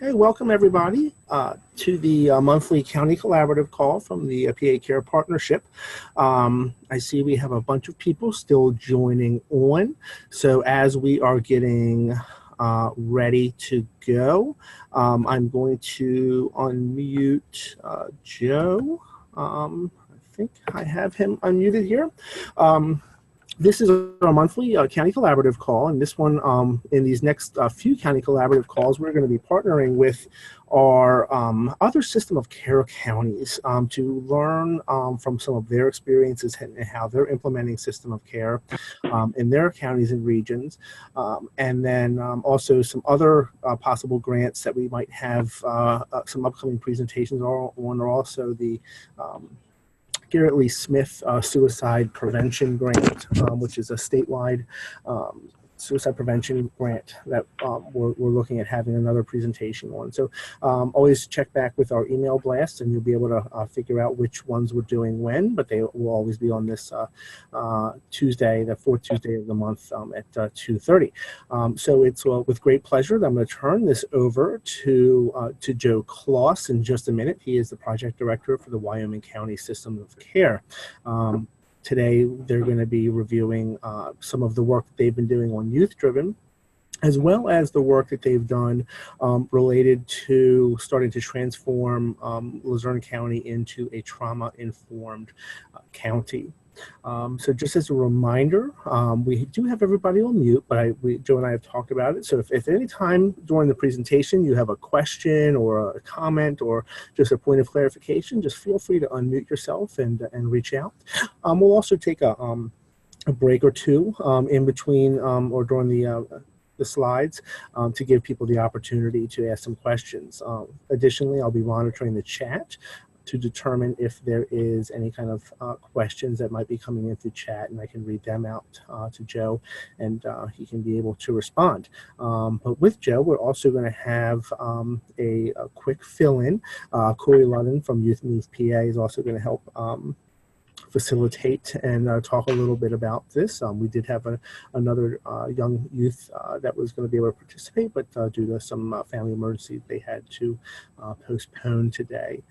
Okay, welcome everybody to the monthly county collaborative call from the PA Care Partnership. I see we have a bunch of people still joining on. So as we are getting ready to go, I'm going to unmute Joe. I think I have him unmuted here. This is our monthly county collaborative call, and this one, in these next few county collaborative calls, we're going to be partnering with our other system of care counties to learn from some of their experiences and how they're implementing system of care in their counties and regions, and then also some other possible grants that we might have some upcoming presentations on, or also the Garrett Lee Smith Suicide Prevention Grant, which is a statewide suicide prevention grant that we're looking at having another presentation on. So always check back with our email blast and you'll be able to figure out which ones we're doing when, but they will always be on this Tuesday, the fourth Tuesday of the month at 2:30. So it's with great pleasure that I'm going to turn this over to Joe Kloss in just a minute. He is the project director for the Wyoming County System of Care. Today, they're going to be reviewing some of the work that they've been doing on youth-driven, as well as the work that they've done related to starting to transform Luzerne County into a trauma-informed county. So just as a reminder, we do have everybody on mute, but Joe and I have talked about it. So if at any time during the presentation you have a question or a comment or just a point of clarification, just feel free to unmute yourself and reach out. We'll also take a break or two in between or during the slides to give people the opportunity to ask some questions. Additionally, I'll be monitoring the chat to determine if there is any kind of questions that might be coming in through chat, and I can read them out to Joe, and he can be able to respond. But with Joe, we're also going to have a quick fill-in. Corey Ludden from Youth Needs PA is also going to help facilitate and talk a little bit about this. We did have another young youth that was going to be able to participate, but due to some family emergency, they had to postpone today.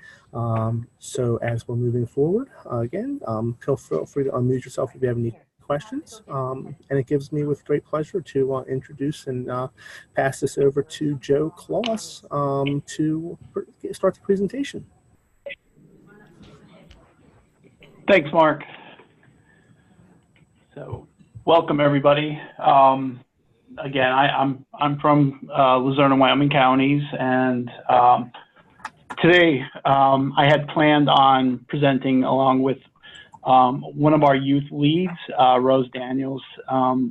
So as we're moving forward, again, feel free to unmute yourself if you have any questions. And it gives me with great pleasure to introduce and pass this over to Joe Kloss to start the presentation. Thanks, Mark. So, welcome everybody. Again, I'm from Luzerne-Wyoming counties, and today I had planned on presenting along with one of our youth leads, Rose Daniels.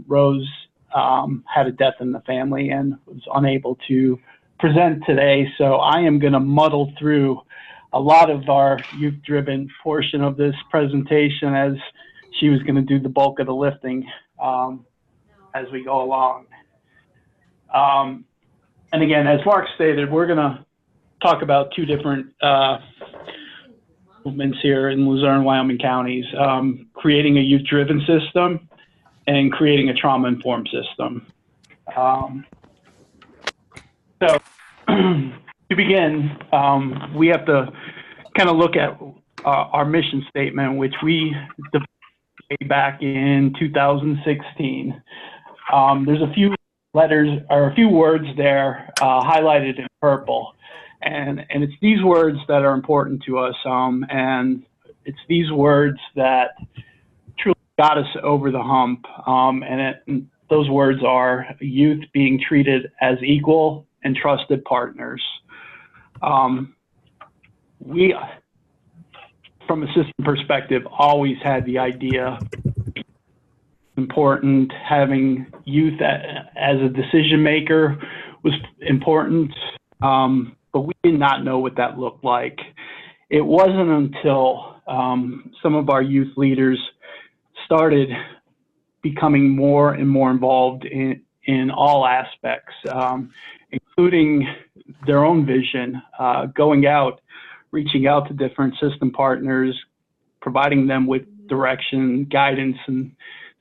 Rose had a death in the family and was unable to present today, so I am going to muddle through a lot of our youth-driven portion of this presentation, as she was going to do the bulk of the lifting as we go along. And again, as Mark stated, we're going to talk about two different movements here in Luzerne-Wyoming counties, creating a youth-driven system and creating a trauma-informed system. So to begin, we have to kind of look at our mission statement, which we developed way back in 2016. There's a few letters or a few words there highlighted in purple, and it's these words that are important to us, and it's these words that truly got us over the hump, and those words are youth being treated as equal and trusted partners. We, from a system perspective, always had the idea important, having youth as a decision maker was important, but we did not know what that looked like. It wasn't until some of our youth leaders started becoming more and more involved in all aspects, including their own vision, going out, reaching out to different system partners, providing them with direction, guidance, and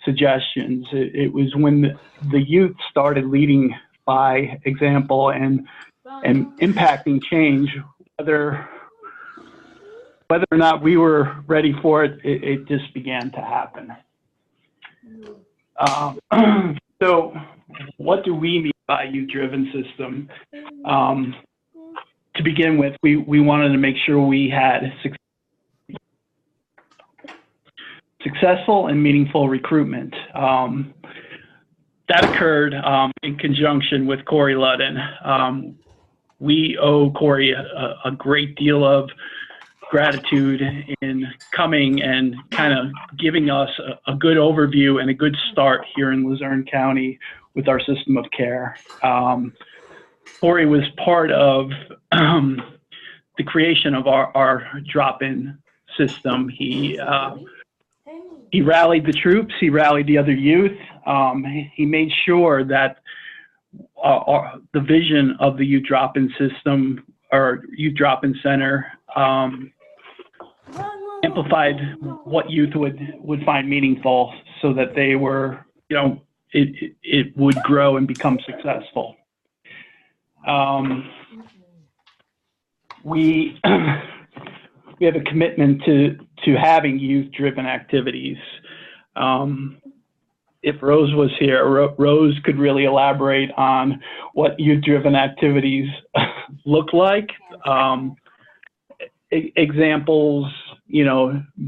suggestions. It was when the youth started leading by example and and impacting change, whether or not we were ready for it, it just began to happen. So what do we mean by youth-driven system? To begin with, we wanted to make sure we had successful and meaningful recruitment. That occurred in conjunction with Corey Ludden. We owe Corey a great deal of gratitude in coming and kind of giving us a good overview and a good start here in Luzerne County with our system of care. Corey was part of the creation of our drop-in system. He rallied the troops, he rallied the other youth. He made sure that the vision of the youth drop-in system, or youth drop-in center, amplified what youth would find meaningful, so that they were, it would grow and become successful. We have a commitment to having youth-driven activities. If Rose was here, Rose could really elaborate on what youth-driven activities look like. Examples,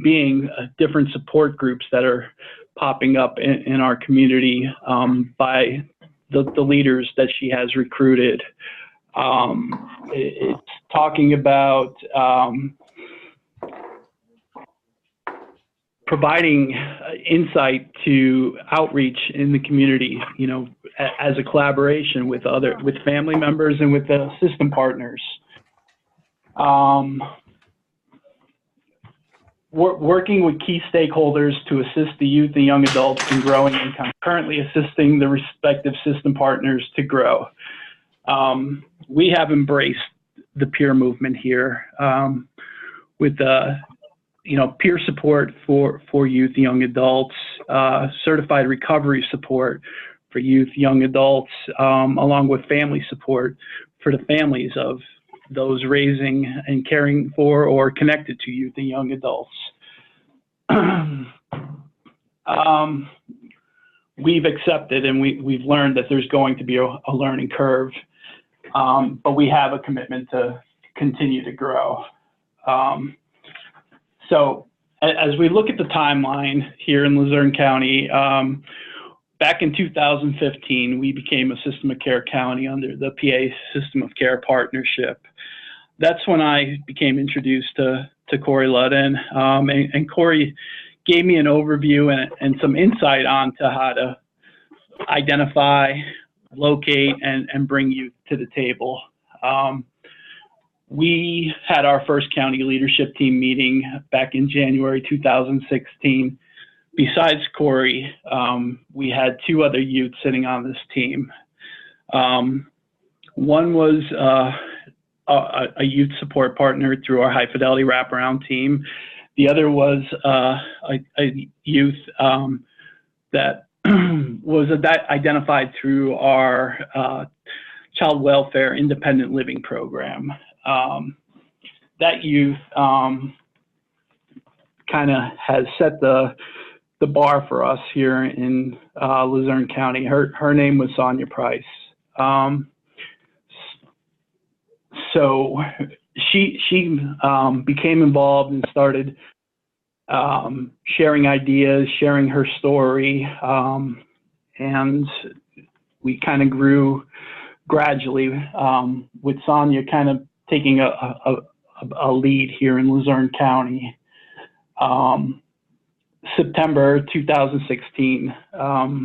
being different support groups that are popping up in our community by the leaders that she has recruited. It's talking about providing insight to outreach in the community, as a collaboration with family members and with the system partners. Working with key stakeholders to assist the youth and young adults in growing and concurrently assisting the respective system partners to grow. We have embraced the peer movement here, with peer support for youth and young adults, certified recovery support for youth, young adults, along with family support for the families of those raising and caring for or connected to youth and young adults. We've accepted and we've learned that there's going to be a learning curve, but we have a commitment to continue to grow. So as we look at the timeline here in Luzerne County, back in 2015, we became a System of Care county under the PA System of Care partnership. That's when I became introduced to Corey Ludden, and Corey gave me an overview and some insight onto how to identify, locate, and bring youth to the table. We had our first county leadership team meeting back in January 2016. Besides Corey, we had two other youth sitting on this team. One was a youth support partner through our high fidelity wraparound team. The other was a youth that was identified through our child welfare independent living program. That youth kind of has set the bar for us here in Luzerne County. Her name was Sonia Price. So she became involved and started sharing ideas, sharing her story, and we kind of grew gradually, with Sonia kind of taking a lead here in Luzerne County. September 2016,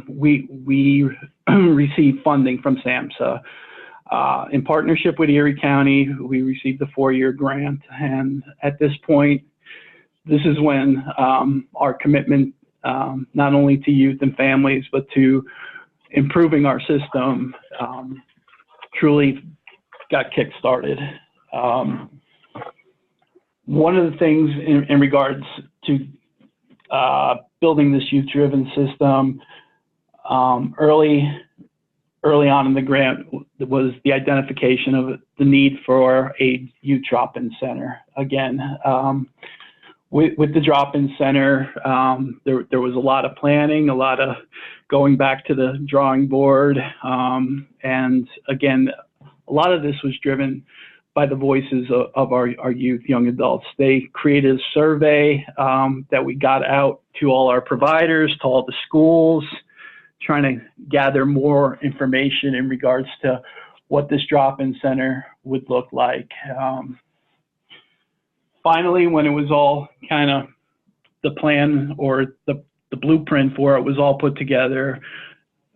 we received funding from SAMHSA. In partnership with Erie County, we received a 4-year grant, and at this point, this is when our commitment, not only to youth and families, but to improving our system, truly got kick-started. One of the things in regards to building this youth-driven system, early on in the grant was the identification the need for a youth drop-in center. Again, with the drop-in center, there was a lot of planning, a lot of going back to the drawing board, and again, a lot of this was driven by the voices of our youth, young adults. They created a survey that we got out to all our providers, to all the schools, trying to gather more information in regards to what this drop-in center would look like. Finally, when it was all kind of the plan or the blueprint for it was all put together,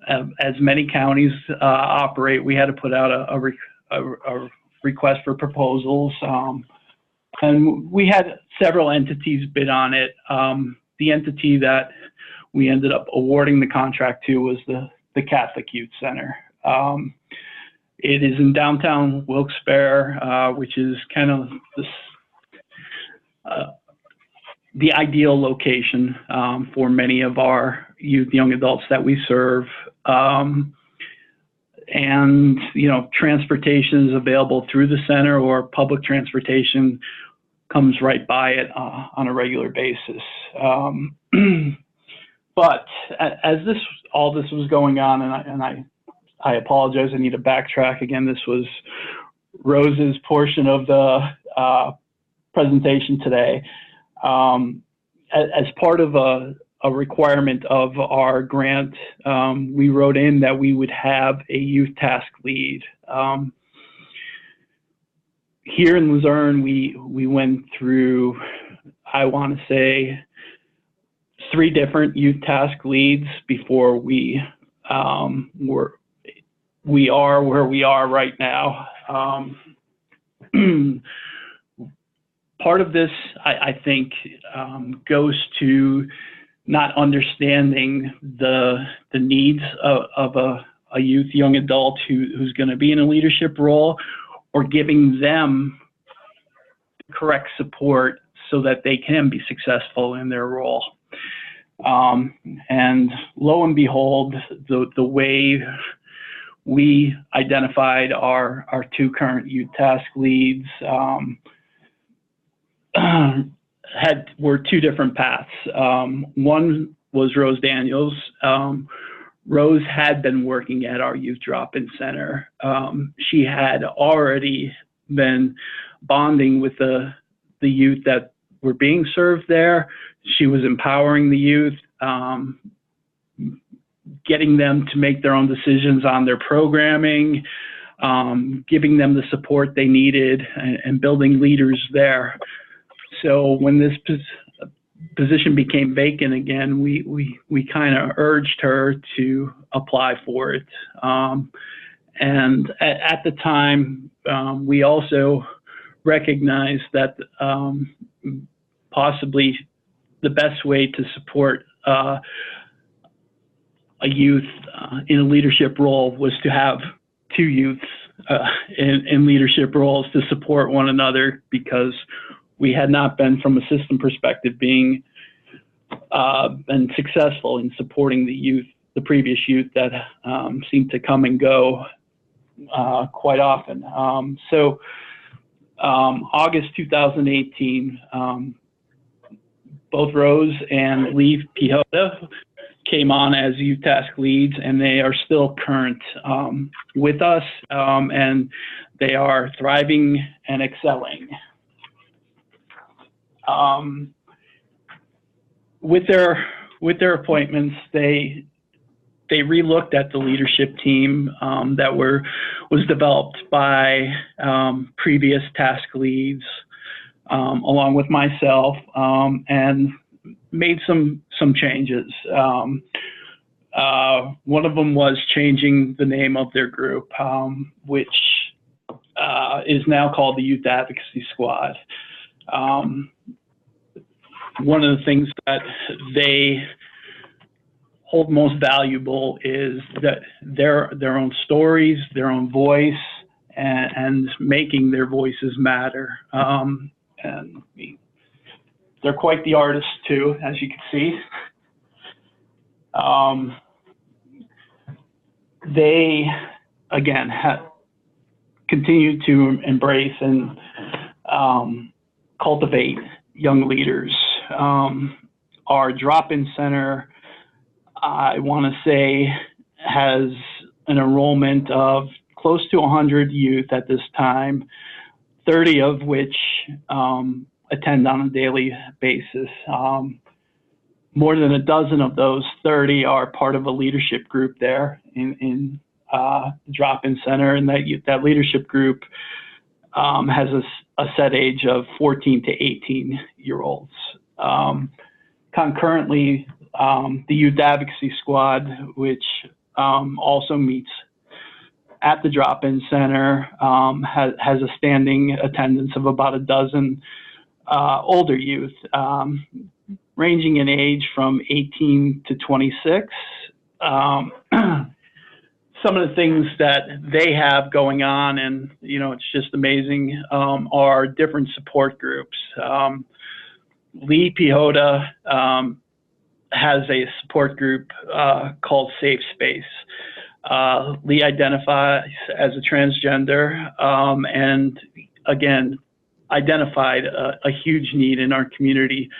as many counties operate, we had to put out a request for proposals, and we had several entities bid on it. The entity that we ended up awarding the contract to was the Catholic Youth Center. It is in downtown Wilkes-Barre, which is kind of the ideal location for many of our youth, young adults that we serve. And, you know, transportation is available through the center, or public transportation comes right by it on a regular basis. But as all this was going on, and I apologize, I need to backtrack again. This was Rose's portion of the presentation today. As part of a requirement of our grant, we wrote in that we would have a youth task lead. Here in Luzerne, we went through, I want to say, 3 different youth task leads before we are where we are right now. Part of this, I think, goes to not understanding the needs of a youth, young adult who's going to be in a leadership role, or giving them correct support so that they can be successful in their role. And lo and behold, the way we identified our 2 current youth task leads were 2 different paths. One was Rose Daniels. Rose had been working at our youth drop-in center. She had already been bonding with the youth that were being served there. She was empowering the youth, getting them to make their own decisions on their programming, giving them the support they needed, and building leaders there. So when this position became vacant again, we kind of urged her to apply for it. And at the time, we also recognized that possibly the best way to support a youth in a leadership role was to have 2 youths in leadership roles to support one another, because we had not been, from a system perspective, been successful in supporting the previous youth that seemed to come and go quite often. So August 2018, both Rose and Lee Pihota came on as youth task leads, and they are still current with us, and they are thriving and excelling. With their appointments, they relooked at the leadership team that was developed by previous task leads, along with myself, and made some changes. One of them was changing the name of their group, which is now called the Youth Advocacy Squad. One of the things that they hold most valuable is that their own stories, their own voice, and making their voices matter. And they're quite the artists too, as you can see. They, again, continue to embrace and cultivate young leaders. Our drop-in center, I want to say, has an enrollment of close to 100 youth at this time, 30 of which attend on a daily basis. More than a dozen of those 30 are part of a leadership group there in drop-in center, and that leadership group has a set age of 14 to 18-year-olds. Concurrently, the Youth Advocacy Squad, which also meets at the drop-in center, has a standing attendance of about a dozen older youth, ranging in age from 18 to 26. Some of the things that they have going on, and it's just amazing, are different support groups. Lee Pihota has a support group called Safe Space. Lee identifies as a transgender, and again, identified a huge need in our community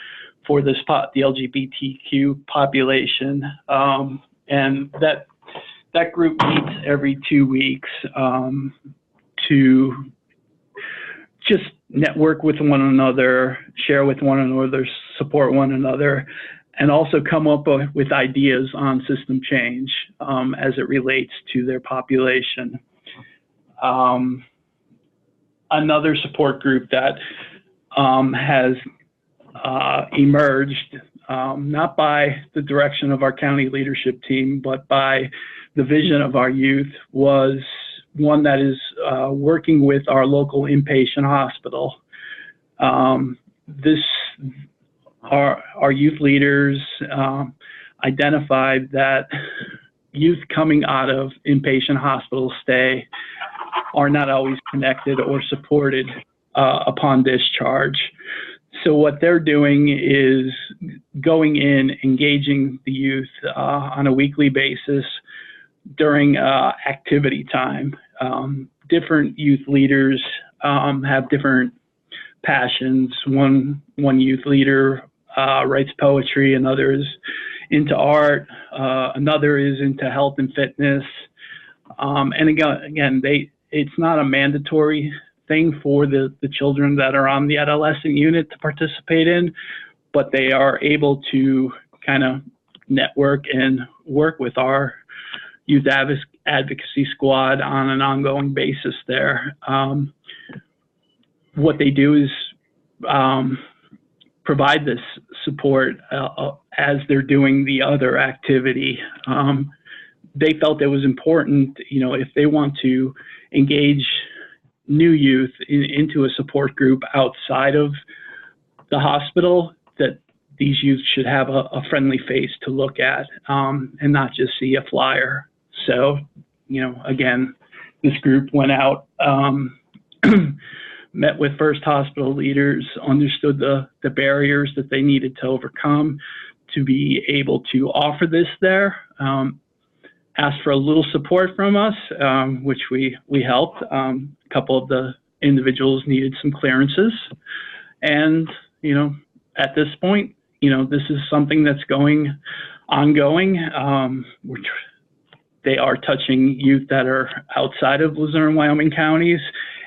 for the LGBTQ population, and that group meets every 2 weeks to just network with one another, share with one another, support one another, and also come up with ideas on system change as it relates to their population. Another support group that has emerged, not by the direction of our county leadership team, but by the vision of our youth, was one that is working with our local inpatient hospital. Our youth leaders identified that youth coming out of inpatient hospital stay are not always connected or supported upon discharge. So what they're doing is going in, engaging the youth on a weekly basis during activity time. Different youth leaders have different passions. One youth leader writes poetry, another is into art, another is into health and fitness. And again, it's not a mandatory thing for the children that are on the adolescent unit to participate in, but they are able to kind of network and work with our Youth Advocacy Squad on an ongoing basis there. What they do is provide this support as they're doing the other activity. They felt it was important, if they want to engage new youth into a support group outside of the hospital, that these youth should have a friendly face to look at and not just see a flyer. So, again, this group went out, met with First Hospital leaders, understood the barriers that they needed to overcome to be able to offer this there, asked for a little support from us, which we helped. A couple of the individuals needed some clearances. And, at this point, this is something that's ongoing. They are touching youth that are outside of Luzerne-Wyoming counties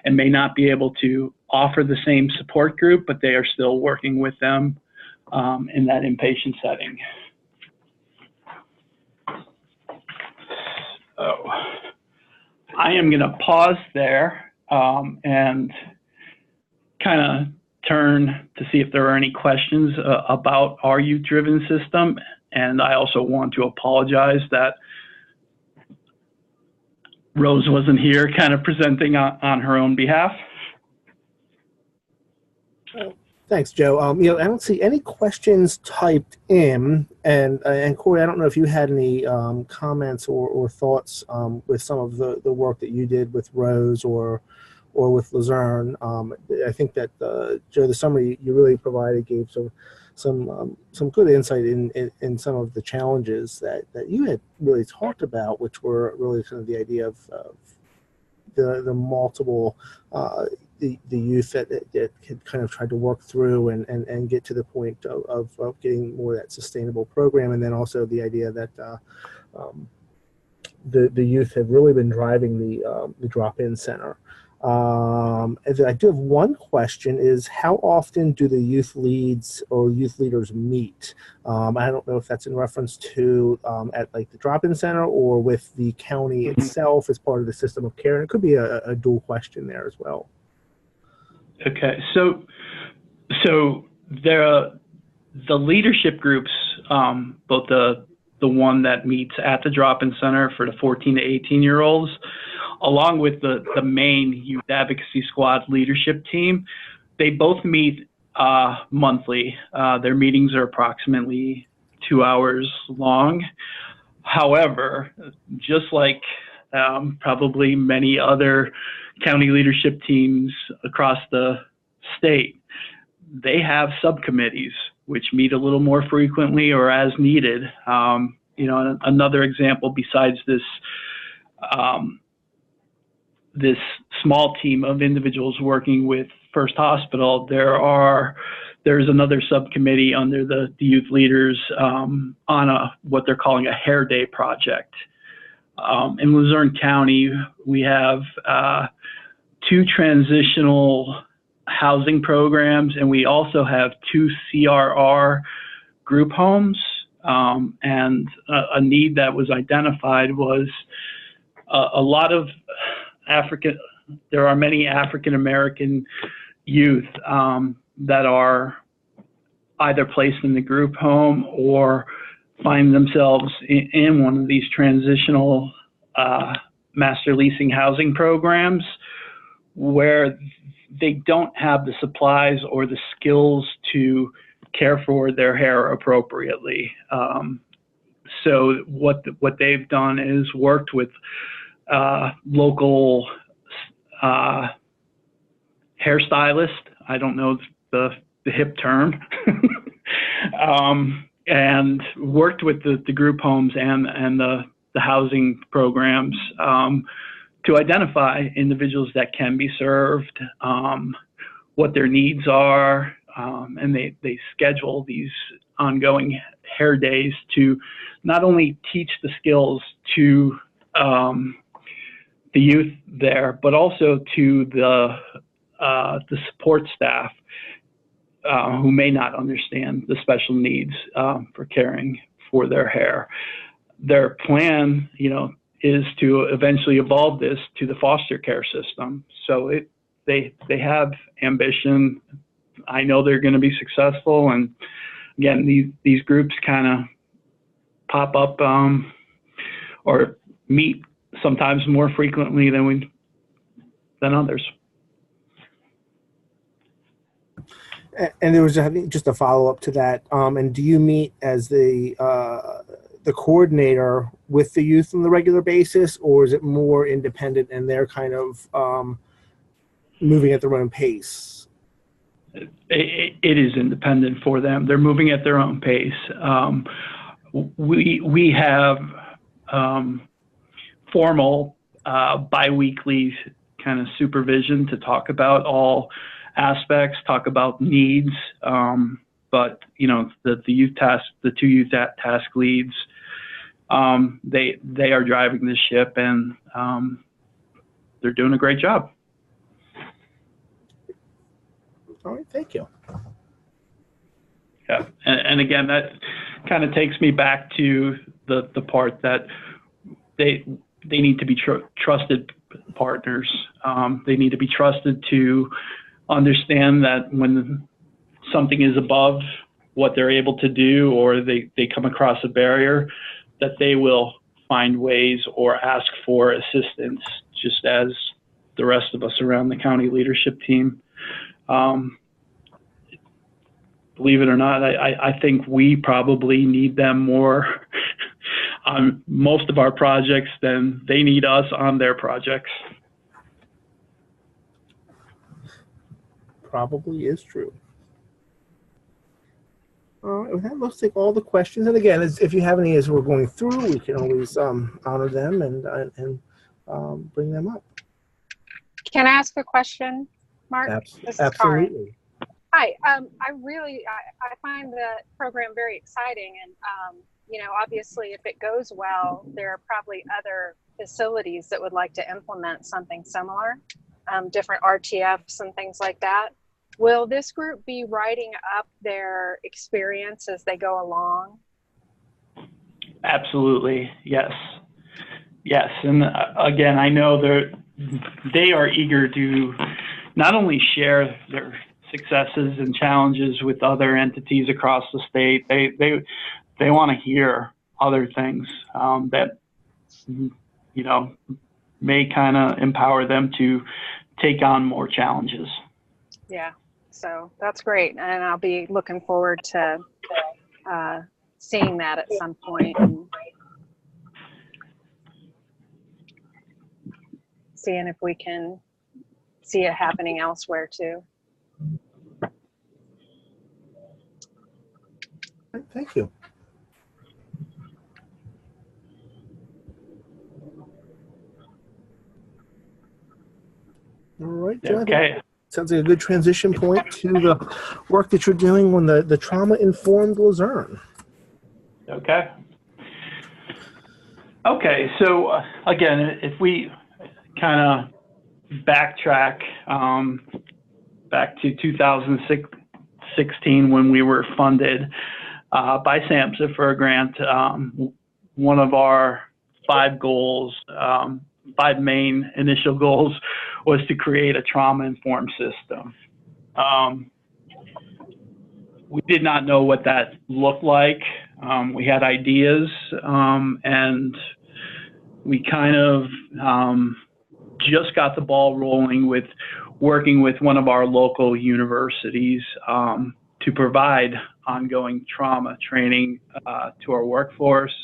and may not be able to offer the same support group, but they are still working with them in that inpatient setting. So I am going to pause there and kind of turn to see if there are any questions about our youth-driven system. And I also want to apologize that Rose wasn't here kind of presenting on her own behalf. Thanks, Joe. I don't see any questions typed in, and Corey, I don't know if you had any comments or thoughts with some of the work that you did with Rose or with Luzerne. I think that Joe, the summary you really provided gave some good insight in some of the challenges that you had really talked about, which were really kind of the idea of the multiple the youth that had kind of tried to work through and get to the point of getting more of that sustainable program, and then also the idea that the youth have really been driving the drop-in center. And I do have one question: is how often do the youth leads or youth leaders meet? I don't know if that's in reference to at like the drop-in center or with the county itself as part of the system of care. And it could be a dual question there as well. Okay, so the leadership groups, both the one that meets at the drop-in center for the 14 to 18-year-olds, along with the main youth advocacy squad leadership team, they both meet monthly. Their meetings are approximately 2 hours long. However, just like probably many other county leadership teams across the state, they have subcommittees which meet a little more frequently or as needed. You know, another example besides this this small team of individuals working with First Hospital, there's another subcommittee under the youth leaders on what they're calling a hair day project. In Luzerne County, we have 2 transitional housing programs, and we also have 2 CRR group homes. And a need that was identified was a lot of there are many African American youth that are either placed in the group home or find themselves in one of these transitional master leasing housing programs where they don't have the supplies or the skills to care for their hair appropriately. So what they've done is worked with local hairstylist. I don't know the hip term. And worked with the group homes and the housing programs to identify individuals that can be served, what their needs are, and they schedule these ongoing hair days to not only teach the skills to the youth there, but also to the support staff who may not understand the special needs for caring for their hair. Their plan, you know, is to eventually evolve this to the foster care system. So they have ambition. I know they're going to be successful. And again, these groups kind of pop up or meet sometimes more frequently than others. And there was just a follow-up to that. And do you meet as the coordinator with the youth on the regular basis, or is it more independent and they're kind of moving at their own pace? It is independent for them. They're moving at their own pace. We have formal biweekly kind of supervision to talk about all aspects, talk about needs. But you know, the two youth task leads, they are driving the ship, and they're doing a great job. All right, thank you. Yeah, and again, that kind of takes me back to the part that they need to be trusted partners. They need to be trusted to understand that when something is above what they're able to do, or they come across a barrier, that they will find ways or ask for assistance, just as the rest of us around the county leadership team. Believe it or not, I think we probably need them more on most of our projects than they need us on their projects. Probably is true. All right, well, that looks like all the questions. And again, if you have any as we're going through, we can always honor them and bring them up. Can I ask a question, Mark? This is Karen. Absolutely. Hi. I find the program very exciting, and you know, obviously, if it goes well, there are probably other facilities that would like to implement something similar, different RTFs and things like that. Will this group be writing up their experience as they go along? Absolutely, yes. Yes, and again, I know they are eager to not only share their successes and challenges with other entities across the state, they want to hear other things that, you know, may kind of empower them to take on more challenges. Yeah, so that's great, and I'll be looking forward to seeing that at some point and seeing if we can see it happening elsewhere too. Thank you. All right, John. Okay. Sounds like a good transition point to the work that you're doing on the trauma-informed Luzerne. Okay. Okay, so again, if we kind of backtrack back to 2016 when we were funded by SAMHSA for a grant, one of our 5 goals, 5 main initial goals, was to create a trauma-informed system. We did not know what that looked like. We had ideas, and we kind of just got the ball rolling with working with one of our local universities to provide ongoing trauma training to our workforce,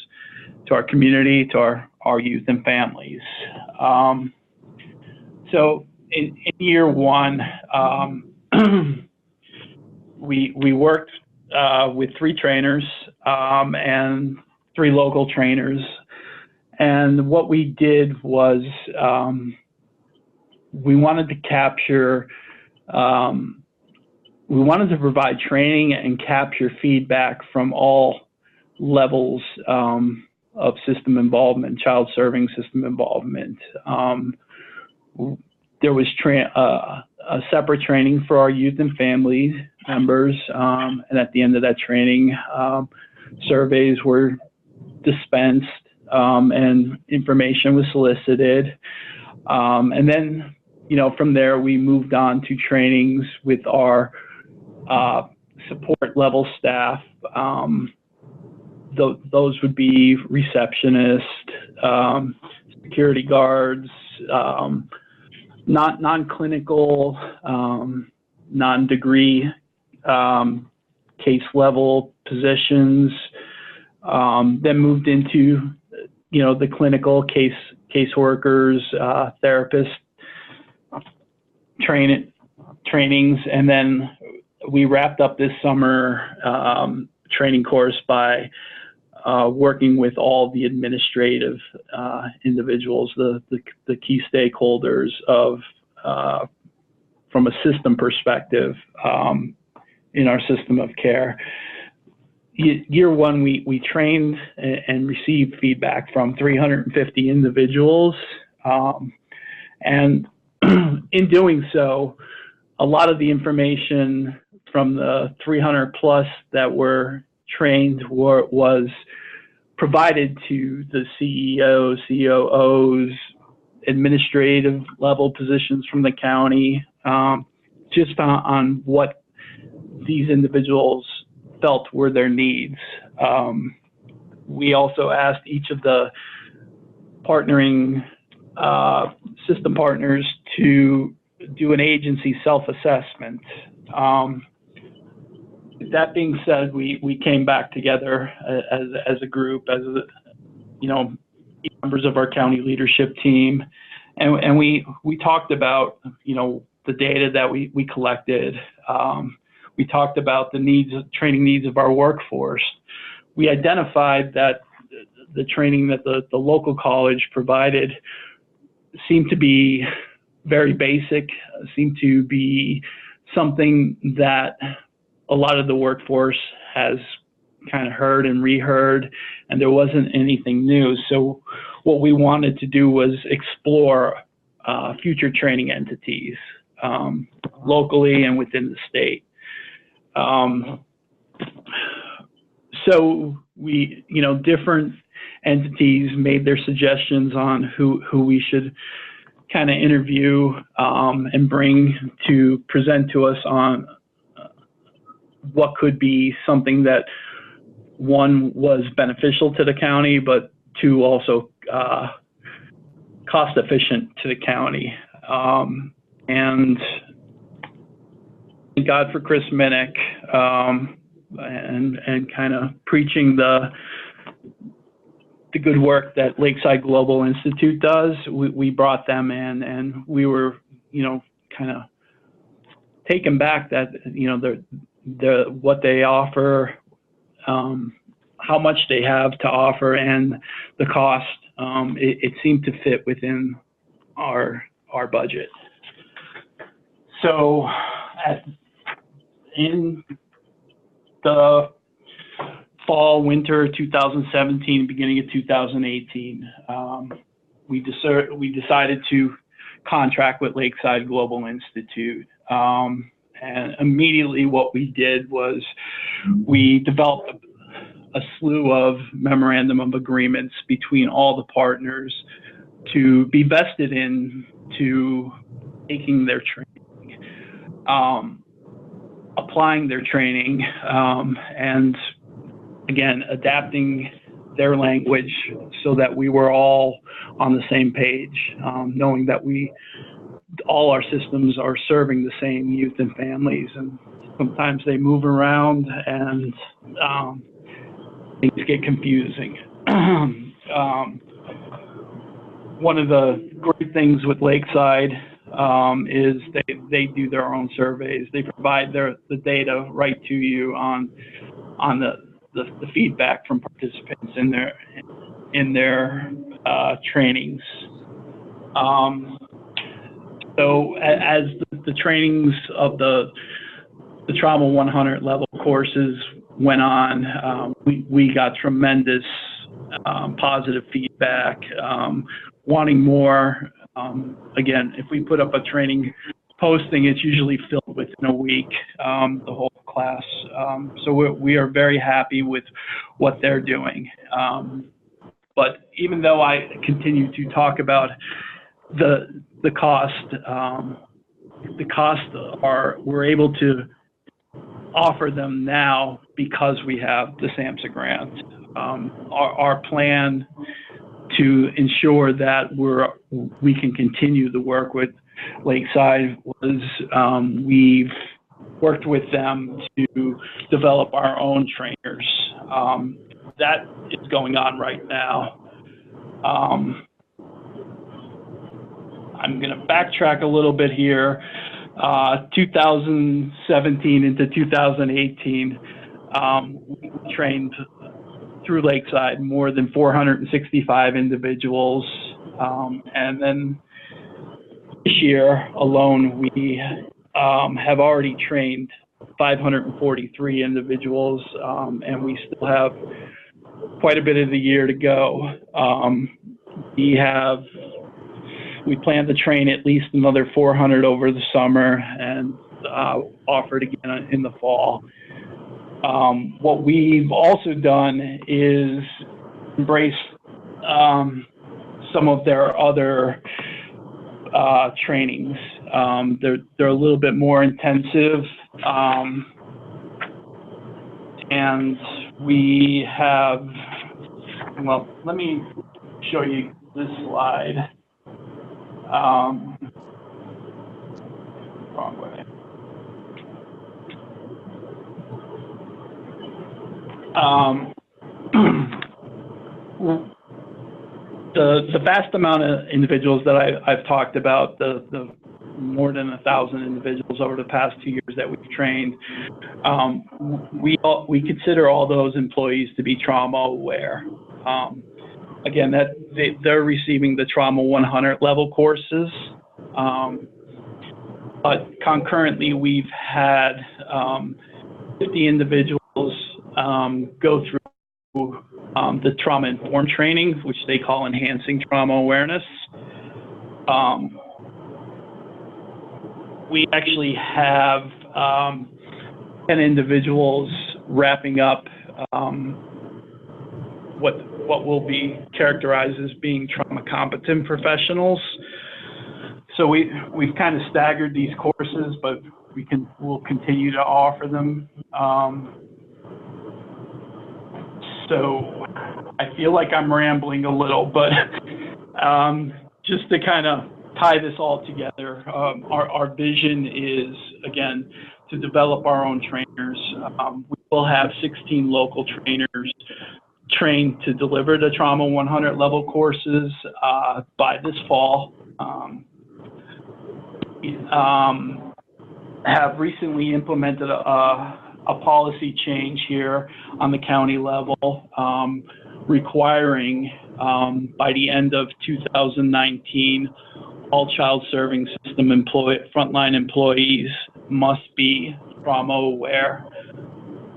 to our community, to our youth and families. So in year 1, we worked with 3 trainers and 3 local trainers. And what we did was we wanted to capture, we wanted to provide training and capture feedback from all levels of system involvement, child serving system involvement. There was a separate training for our youth and family members, and at the end of that training, surveys were dispensed and information was solicited. And then, you know, from there we moved on to trainings with our support level staff. Those would be receptionists, security guards, non-clinical, non-degree case level positions. Then moved into, you know, the clinical case workers, therapists, trainings, and then we wrapped up this summer training course by working with all the administrative individuals, the key stakeholders of from a system perspective in our system of care. Year 1, we trained and received feedback from 350 individuals, and in doing so, a lot of the information from the 300 plus that were trained was provided to the CEOs, COOs, administrative level positions from the county, just on what these individuals felt were their needs. We also asked each of the partnering system partners to do an agency self-assessment. That being said, we came back together as a group, as you know, members of our county leadership team, and we talked about, you know, the data that we collected. We talked about the training needs of our workforce. We identified that the training that the local college provided seemed to be very basic, seem to be something that a lot of the workforce has kind of heard and reheard, and there wasn't anything new. So what we wanted to do was explore future training entities locally and within the state. So we, different entities made their suggestions on who we should kind of interview and bring to present to us on what could be something that, one, was beneficial to the county, but two, also cost efficient to the county. And thank God for Chris Minnick and kind of preaching the good work that Lakeside Global Institute does. We brought them in, and we were, kind of taken back that, what they offer, how much they have to offer, and the cost. It seemed to fit within our budget. So in the fall, winter 2017, beginning of 2018, we decided to contract with Lakeside Global Institute. And immediately what we did was we developed a slew of memorandum of agreements between all the partners to be vested into taking their training, applying their training, and again, adapting their language so that we were all on the same page, knowing that all our systems are serving the same youth and families, and sometimes they move around and things get confusing. One of the great things with Lakeside is they do their own surveys. They provide the data right to you on the feedback from participants in their trainings. So as the trainings of the Trauma 100 level courses went on, we got tremendous positive feedback, wanting more. Again, if we put up a training posting, it's usually filled within a week, the whole class. So we are very happy with what they're doing. But even though I continue to talk about the cost, we're able to offer them now because we have the SAMHSA grant. Our plan to ensure that we can continue the work with Lakeside was we've worked with them to develop our own trainers. That is going on right now. I'm going to backtrack a little bit here. 2017 into 2018, we trained through Lakeside more than 465 individuals. And then this year alone, we have already trained 543 individuals, and we still have quite a bit of the year to go. We plan to train at least another 400 over the summer and offer it again in the fall. What we've also done is embrace some of their other trainings. They're a little bit more intensive, and we have, well, let me show you this slide. Wrong way. The vast amount of individuals that I've talked about, the more than 1,000 individuals over the past 2 years that we've trained, we consider all those employees to be trauma aware. Again, they're receiving the Trauma 100 level courses, But concurrently, we've had 50 individuals go through the trauma-informed training, which they call enhancing trauma awareness. We actually have 10 individuals wrapping up what will be characterized as being trauma competent professionals. So we've kind of staggered these courses, but we'll continue to offer them. So I feel like I'm rambling a little, but just to kind of tie this all together, our vision is, again, to develop our own trainers. We will have 16 local trainers trained to deliver the Trauma 100 level courses by this fall. Have recently implemented a policy change here on the county level, requiring by the end of 2019, all child serving system frontline employees must be trauma aware.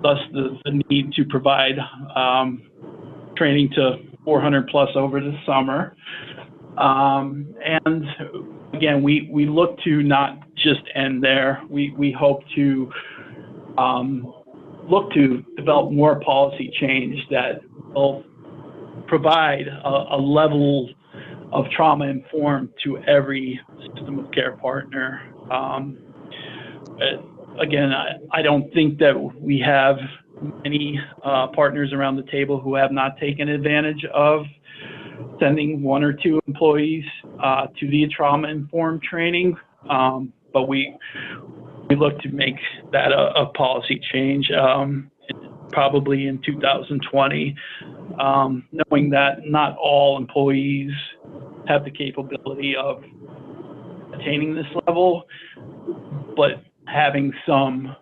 Thus, the need to provide training to 400 plus over the summer. And again, we look to not just end there. We hope to look to develop more policy change that will provide a level of trauma informed to every system of care partner. Again, I don't think that we have many partners around the table who have not taken advantage of sending 1 or 2 employees to the trauma-informed training, but we look to make that a policy change probably in 2020, knowing that not all employees have the capability of attaining this level, but having some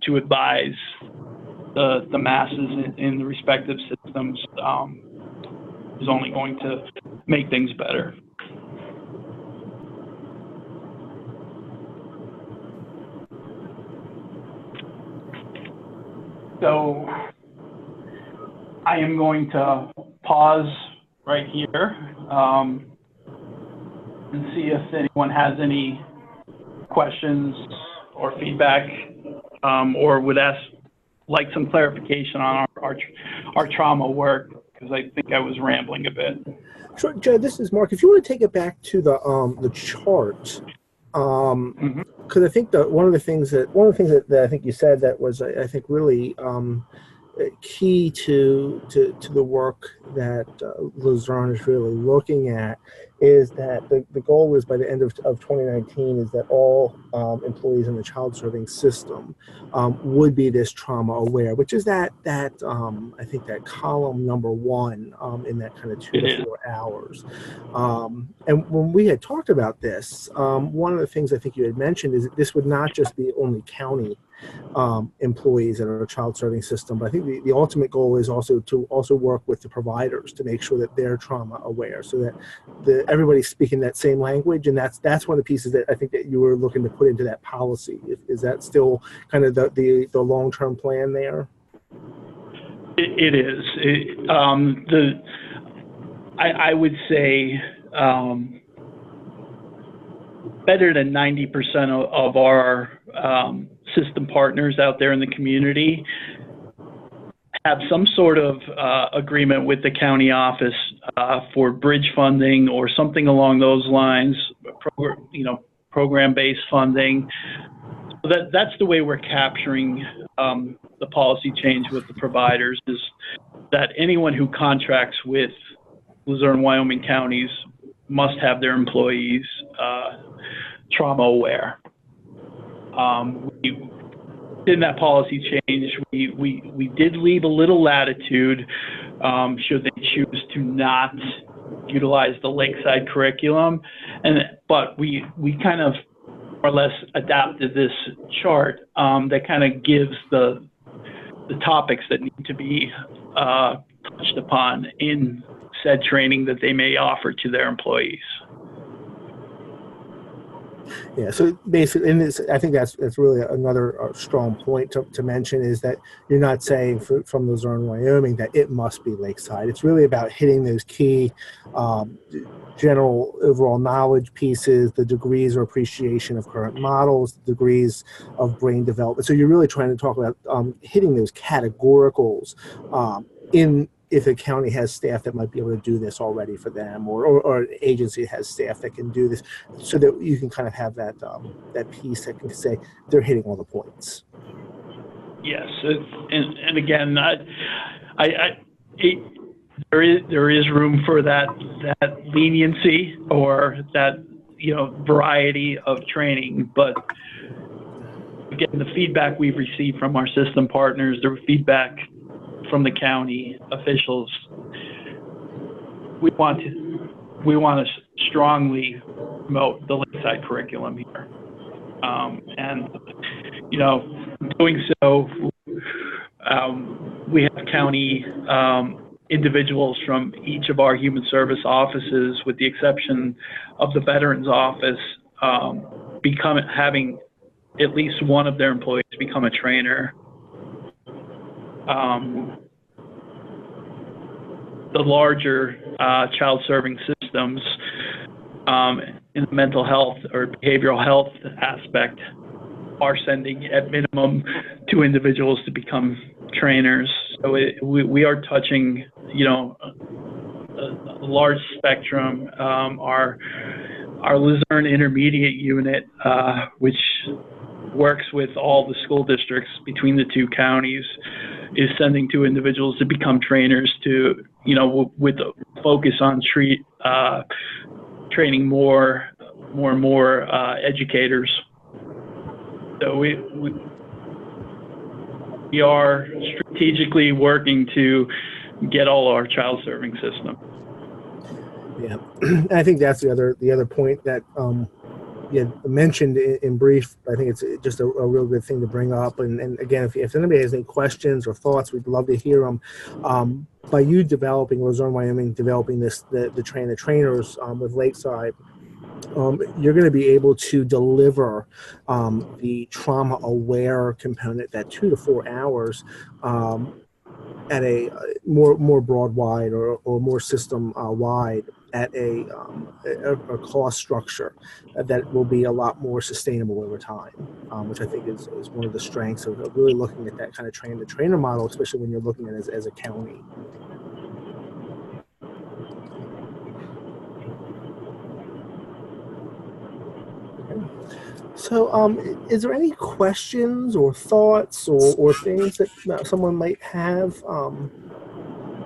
to advise the masses in the respective systems is only going to make things better. So I am going to pause right here and see if anyone has any questions or feedback, or would like some clarification on our trauma work, because I think I was rambling a bit. Sure, Joe, this is Mark. If you want to take it back to the chart, because I think one of the things that I think you said that was I think really key to the work that Luzerne is really looking at is that the goal is by the end of 2019 is that all employees in the child serving system would be this trauma aware, which is that I think that column number 1 in that kind of 2 to 4 hours. And when we had talked about this, one of the things I think you had mentioned is that this would not just be only county employees in our child serving system, but I think the ultimate goal is also to work with the providers to make sure that they're trauma aware, so that everybody's speaking that same language. And that's one of the pieces that I think that you were looking to put into that policy. Is that still kind of the long-term plan there? It is. I would say better than 90% of our system partners out there in the community have some sort of agreement with the county office for bridge funding or something along those lines, program-based funding. So that's the way we're capturing the policy change with the providers, is that anyone who contracts with Luzerne-Wyoming counties must have their employees trauma aware. In that policy change, we did leave a little latitude should they choose to not utilize the Lakeside curriculum, but we kind of more or less adapted this chart that kind of gives the topics that need to be touched upon in said training that they may offer to their employees. Yeah, so basically, and I think that's really another strong point to mention is that you're not saying from Luzerne, Wyoming, that it must be Lakeside. It's really about hitting those key general overall knowledge pieces, the degrees or appreciation of current models, the degrees of brain development. So you're really trying to talk about hitting those categoricals if a county has staff that might be able to do this already for them, or an agency has staff that can do this, so that you can kind of have that that piece that can say they're hitting all the points. Yes, and again, there is room for that leniency or that variety of training, but again, the feedback we've received from our system partners, the feedback from the county officials, we want to strongly promote the Lakeside curriculum here, and doing so, we have county individuals from each of our human service offices, with the exception of the Veterans Office, having at least one of their employees become a trainer. The larger child serving systems in the mental health or behavioral health aspect are sending at minimum 2 individuals to become trainers. So we are touching, a large spectrum. Our Luzerne Intermediate Unit, which works with all the school districts between the 2 counties, is sending 2 individuals to become trainers to, with a focus on training more and more educators. So we are strategically working to get all our child serving system. Yeah, and I think that's the other point that you mentioned in brief. I think it's just a real good thing to bring up. And again, if anybody has any questions or thoughts, we'd love to hear them. By you developing Luzerne-Wyoming, developing the trainers with Lakeside, you're going to be able to deliver the trauma-aware component, that 2 to 4 hours, at a more broad-wide or more system-wide at a cost structure that will be a lot more sustainable over time, which I think is one of the strengths of really looking at that kind of train-the-trainer model, especially when you're looking at it as a county. So is there any questions or thoughts or things that someone might have want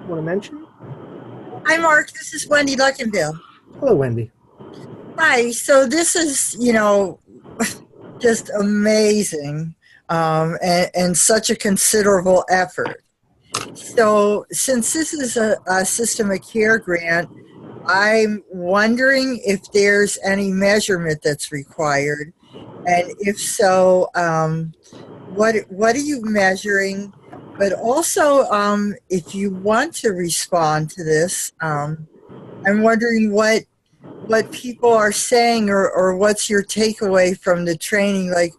to mention? Hi, Mark. This is Wendy Luckenbill. Hello, Wendy. Hi. So this is, just amazing and such a considerable effort. So since this is a System of Care grant, I'm wondering if there's any measurement that's required. And if so, what are you measuring? But also, if you want to respond to this, I'm wondering what people are saying or what's your takeaway from the training? Like,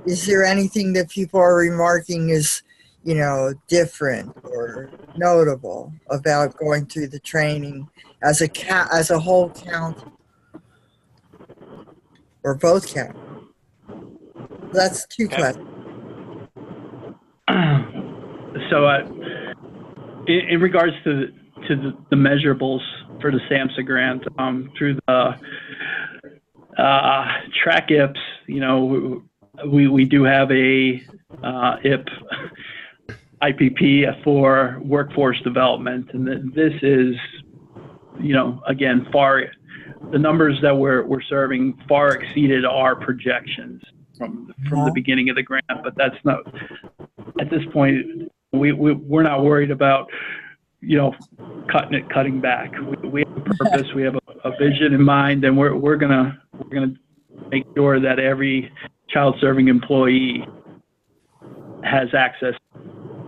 is there anything that people are remarking is, different or notable about going through the training as a whole county? Or both count. That's 2 questions. So, in regards to the measurables for the SAMHSA grant, through the track IPs, we do have a IPP for workforce development, and this is, again, the numbers that we're serving far exceeded our projections from the beginning of the grant. But that's not, at this point, we're not worried about cutting back. We have a purpose, we have a vision in mind, and we're gonna make sure that every child serving employee has access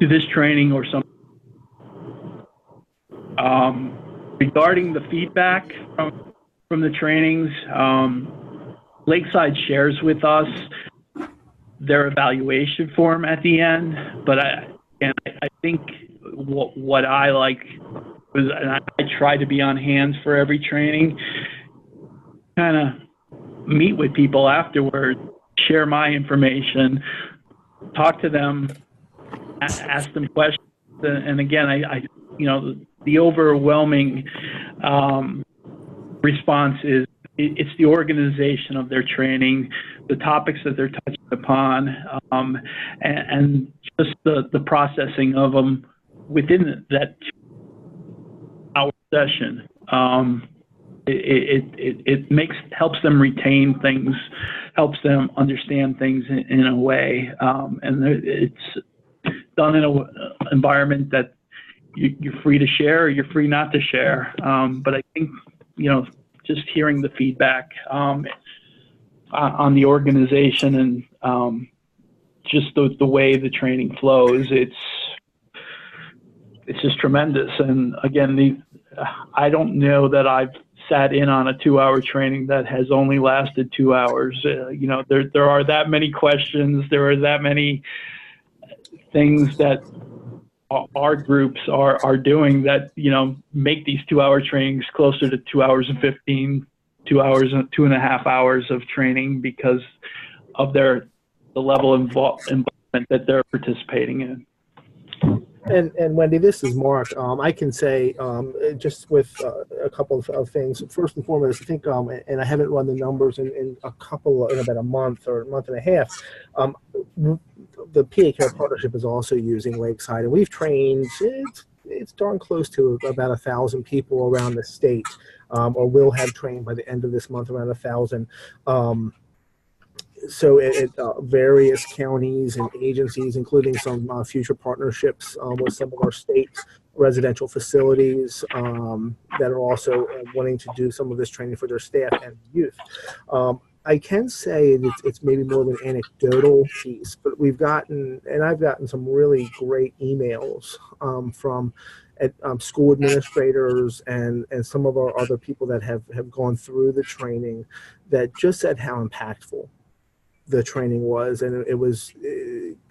to this training or something. Regarding the feedback from the trainings, Lakeside shares with us their evaluation form at the end, but I think what I like was, and I try to be on hand for every training, kind of meet with people afterward, share my information, talk to them, ask them questions, and again, I the overwhelming response is it's the organization of their training, the topics that they're touching upon, and just the processing of them within that 2-hour session. It helps them retain things, helps them understand things in a way, and it's done in an environment that you're free to share or you're free not to share. But I think, just hearing the feedback on the organization and just the way the training flows, it's just tremendous. And again, I don't know that I've sat in on a 2-hour training that has only lasted 2 hours. There are that many questions, there are that many things that our groups are doing that, make these 2-hour trainings closer to 2 hours and 15, 2 hours and 2.5 hours of training because of the level of involvement that they're participating in. And Wendy, this is Mark. I can say just with a couple of things. First and foremost, I think, and I haven't run the numbers in about a month or a month and a half. The PA Care Partnership is also using Lakeside, and we've trained. It's darn close to about 1,000 people around the state, or will have trained by the end of this month around 1,000. So at various counties and agencies, including some future partnerships with some of our state residential facilities that are also wanting to do some of this training for their staff and youth. I can say that it's maybe more of an anecdotal piece, but I've gotten some really great emails from school administrators and some of our other people that have gone through the training that just said how impactful the training was. And it was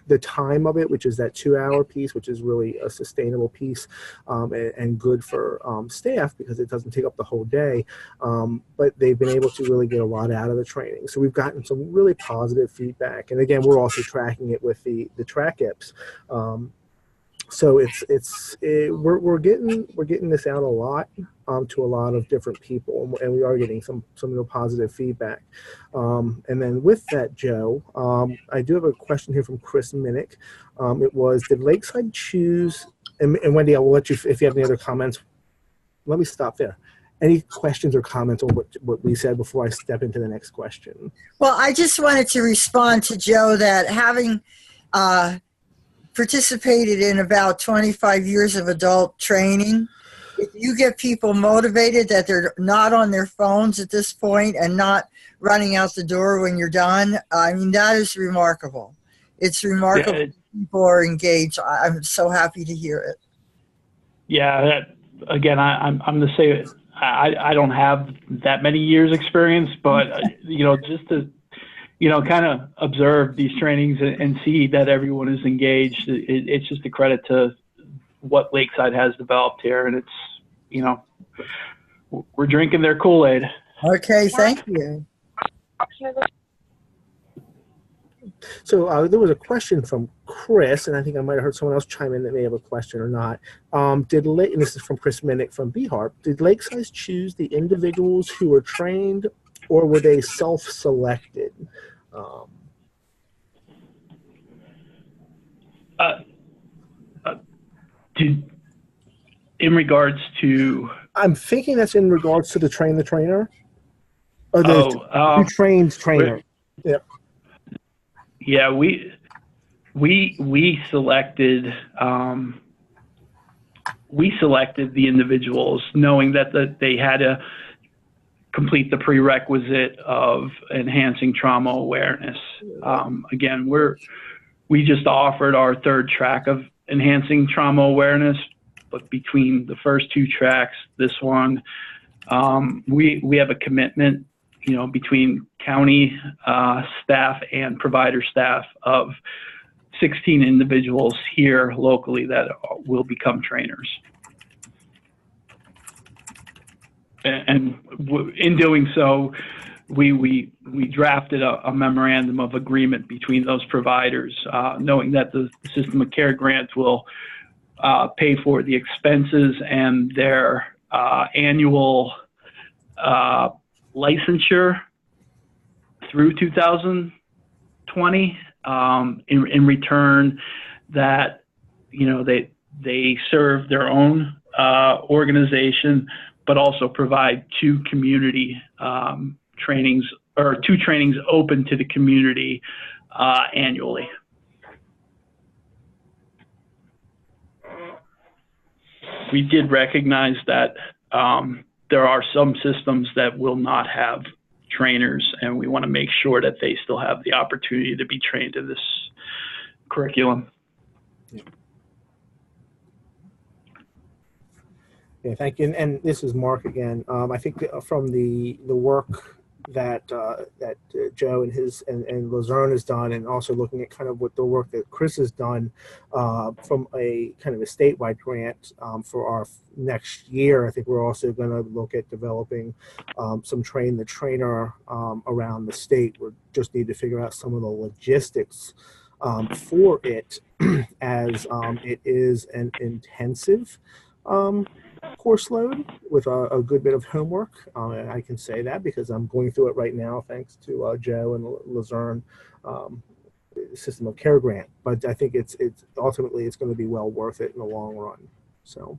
the time of it, which is that 2-hour piece, which is really a sustainable piece and good for staff because it doesn't take up the whole day. But they've been able to really get a lot out of the training. So we've gotten some really positive feedback. And again, we're also tracking it with the track apps. So we're getting this out a lot to a lot of different people, and we are getting some real positive feedback. And then with that, Joe, I do have a question here from Chris Minnick. It was, did Lakeside choose? And Wendy, I will let you if you have any other comments. Let me stop there. Any questions or comments on what we said before I step into the next question? Well, I just wanted to respond to Joe that having participated in about 25 years of adult training, if you get people motivated that they're not on their phones at this point and not running out the door when you're done, I mean, that is remarkable. It's remarkable. Yeah, people are engaged. I'm so happy to hear it. Yeah, again, I'm the same. I don't have that many years experience, but just to kind of observe these trainings and see that everyone is engaged. It's just a credit to what Lakeside has developed here, and it's, we're drinking their Kool-Aid. Okay, thank you. So there was a question from Chris, and I think I might have heard someone else chime in that may have a question or not. And this is from Chris Minnick from BHARP. Did Lakeside choose the individuals who were trained, or were they self-selected? In regards to, I'm thinking that's in regards to the trainer, or the trained trainer. Yep. Yeah, we selected the individuals knowing that they had to complete the prerequisite of enhancing trauma awareness. Again, we just offered our third track of enhancing trauma awareness, but between the first two tracks, this one, we have a commitment between county staff and provider staff of 16 individuals here locally that will become trainers. And in doing so, we drafted a memorandum of agreement between those providers, knowing that the System of Care grant will pay for the expenses and their annual licensure through 2020. In return, that they serve their own organization, but also provide two community trainings, or two trainings open to the community annually. We did recognize that there are some systems that will not have trainers, and we want to make sure that they still have the opportunity to be trained in this curriculum. Yeah, thank you. And this is Mark again. I think from the work that Joe and Luzerne has done, and also looking at kind of what the work that Chris has done from a kind of a statewide grant for our next year, I think we're also going to look at developing some train the trainer around the state. We just need to figure out some of the logistics for it, as it is an intensive course load with a good bit of homework. And I can say that because I'm going through it right now, thanks to Joe and Luzerne System of Care grant. But I think it's ultimately it's going to be well worth it in the long run. So,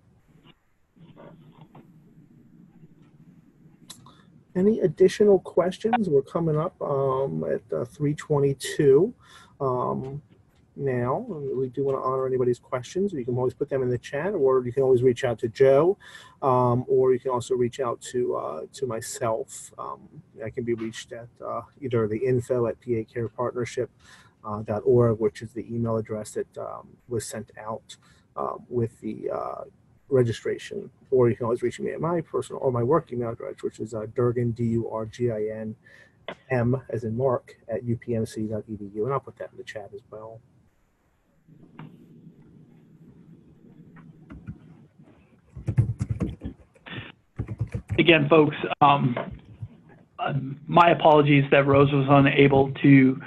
any additional questions? We're coming up at 3:22. Now, we do want to honor anybody's questions. You can always put them in the chat, or you can always reach out to Joe, or you can also reach out to myself. I can be reached at either the info@pacarepartnership.org, which is the email address that was sent out with the registration, or you can always reach me at my personal or my work email address, which is Durgin, DURGIN, M as in Mark, at upmc.edu, and I'll put that in the chat as well. Again, folks, my apologies that Rose was unable to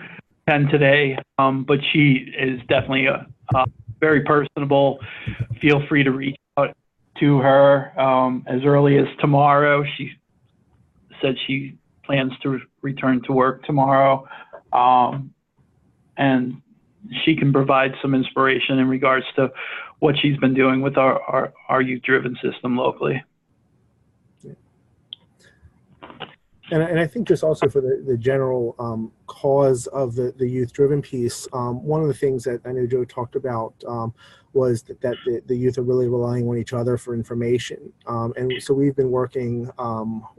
attend today, but she is definitely very personable. Feel free to reach out to her as early as tomorrow. She said she plans to return to work tomorrow, and she can provide some inspiration in regards to what she's been doing with our youth-driven system locally. And I think just also for the general cause of the youth-driven piece, one of the things that I know Joe talked about was that the youth are really relying on each other for information. And so we've been working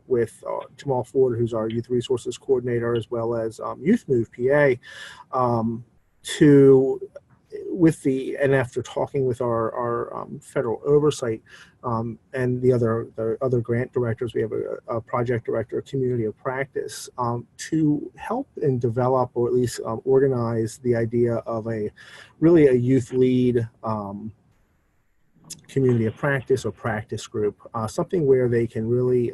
with Jamal Ford, who's our youth resources coordinator, as well as Youth Move PA, and after talking with our federal oversight and the other grant directors, we have a project director, a community of practice, to help and develop, or at least organize the idea of really a youth lead community of practice or practice group, something where they can really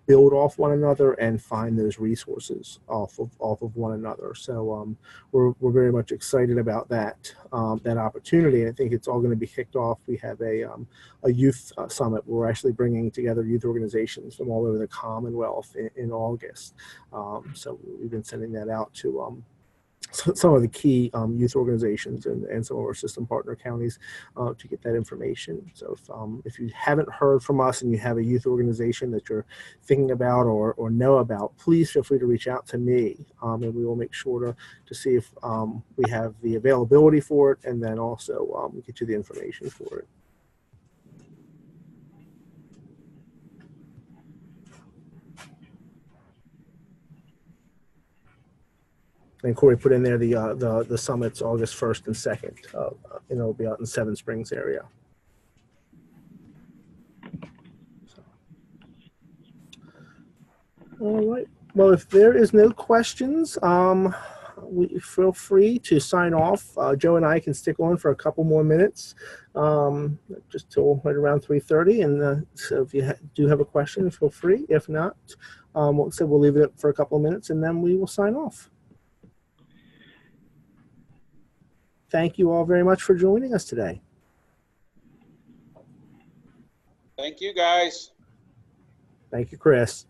build off one another and find those resources off of one another. So we're very much excited about that opportunity. I think it's all going to be kicked off. We have a youth summit. We're actually bringing together youth organizations from all over the Commonwealth in August. So we've been sending that out to some of the key youth organizations and some of our system partner counties to get that information. So if you haven't heard from us and you have a youth organization that you're thinking about or know about, please feel free to reach out to me, and we will make sure to see if we have the availability for it, and then also get you the information for it. And Corey put in there the summits August 1st and 2nd, and it'll be out in Seven Springs area. So. All right. Well, if there is no questions, we feel free to sign off. Joe and I can stick on for a couple more minutes, just till right around 3:30. And so if you do have a question, feel free. If not, so we'll leave it for a couple of minutes and then we will sign off. Thank you all very much for joining us today. Thank you, guys. Thank you, Chris.